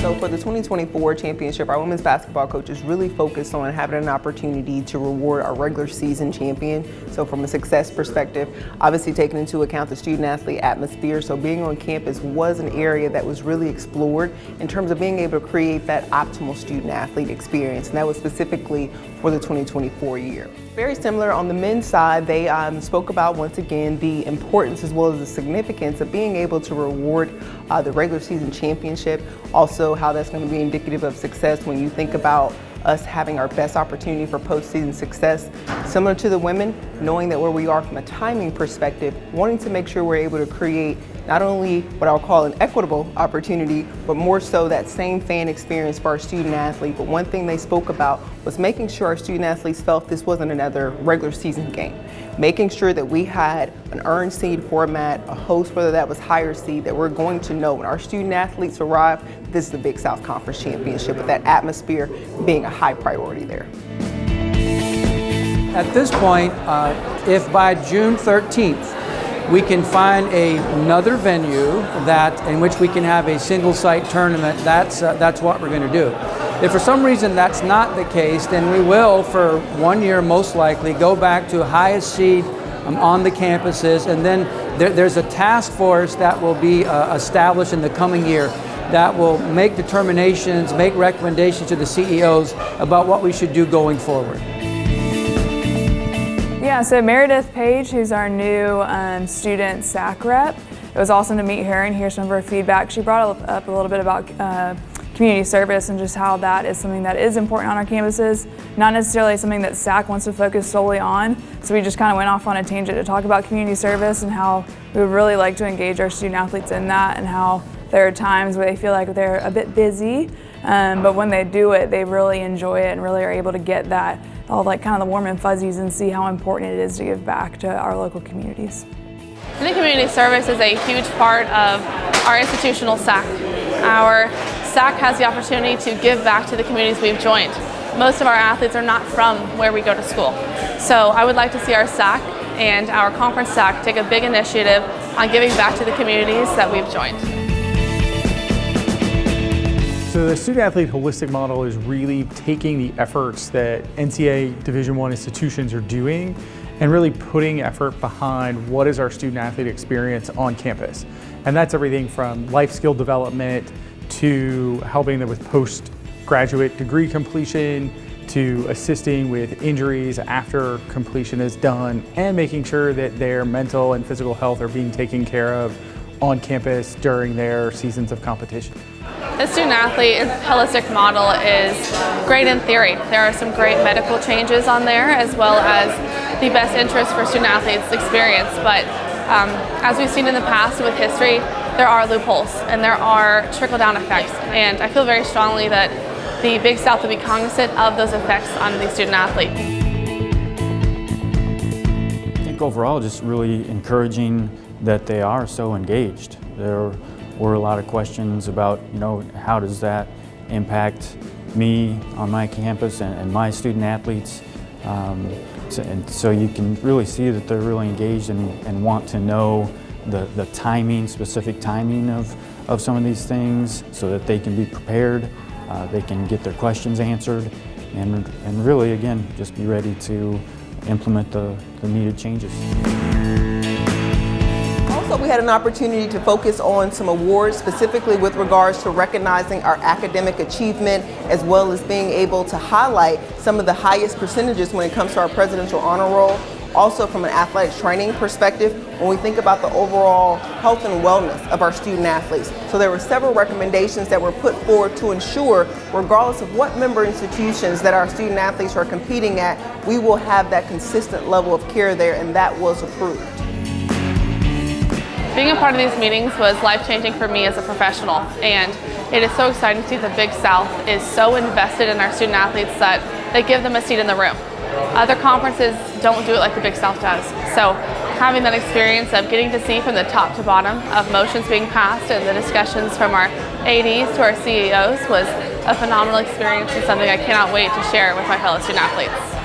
So for the 2024 championship, our women's basketball coaches really focused on having an opportunity to reward our regular season champion. So from a success perspective, obviously taking into account the student athlete atmosphere. So being on campus was an area that was really explored in terms of being able to create that optimal student athlete experience. And that was specifically for the 2024 year. Very similar on the men's side, they spoke about once again the importance as well as the significance of being able to reward the regular season championship. Also how that's going to be indicative of success when you think about us having our best opportunity for postseason success. Similar to the women, knowing that where we are from a timing perspective, wanting to make sure we're able to create not only what I'll call an equitable opportunity, but more so that same fan experience for our student athlete. But one thing they spoke about was making sure our student athletes felt this wasn't another regular season game. Making sure that we had an earned seed format, a host, whether that was higher seed, that we're going to know when our student athletes arrive, this is the Big South Conference Championship, with that atmosphere being a high priority there. At this point, if by June 13th, we can find another venue in which we can have a single site tournament, that's what we're going to do. If for some reason that's not the case, then we will, for 1 year most likely, go back to highest seed on the campuses, and then there's a task force that will be established in the coming year that will make determinations, make recommendations to the CEOs about what we should do going forward. Yeah, so Meredith Page, who's our new student SAC rep, it was awesome to meet her and hear some of her feedback. She brought up a little bit about community service and just how that is something that is important on our campuses, not necessarily something that SAC wants to focus solely on. So we just kind of went off on a tangent to talk about community service and how we would really like to engage our student athletes in that, and how there are times where they feel like they're a bit busy, but when they do it, they really enjoy it and really are able to get that, all like kind of the warm and fuzzies, and see how important it is to give back to our local communities. I think community service is a huge part of our institutional SAC. Our SAC has the opportunity to give back to the communities we've joined. Most of our athletes are not from where we go to school. So I would like to see our SAC and our conference SAC take a big initiative on giving back to the communities that we've joined. So the student athlete holistic model is really taking the efforts that NCAA Division I institutions are doing and really putting effort behind what is our student athlete experience on campus. And that's everything from life skill development to helping them with postgraduate degree completion, to assisting with injuries after completion is done, and making sure that their mental and physical health are being taken care of on campus during their seasons of competition. The student athlete holistic model is great in theory. There are some great medical changes on there, as well as the best interest for student athletes experience. But as we've seen in the past with history, there are loopholes and there are trickle-down effects. And I feel very strongly that the Big South will be cognizant of those effects on the student athlete. I think overall, just really encouraging that they are so engaged. There were a lot of questions about, how does that impact me on my campus and my student athletes? And so you can really see that they're really engaged and want to know the timing, specific timing of some of these things, so that they can be prepared, they can get their questions answered, and really, again, just be ready to implement the needed changes. Also, we had an opportunity to focus on some awards, specifically with regards to recognizing our academic achievement, as well as being able to highlight some of the highest percentages when it comes to our presidential honor roll. Also, from an athletic training perspective, when we think about the overall health and wellness of our student athletes. So there were several recommendations that were put forward to ensure, regardless of what member institutions that our student athletes are competing at, we will have that consistent level of care there, and that was approved. Being a part of these meetings was life-changing for me as a professional, and it is so exciting to see the Big South is so invested in our student athletes that they give them a seat in the room. Other conferences don't do it like the Big South does. So having that experience of getting to see from the top to bottom of motions being passed and the discussions from our ADs to our CEOs was a phenomenal experience, and something I cannot wait to share with my fellow student athletes.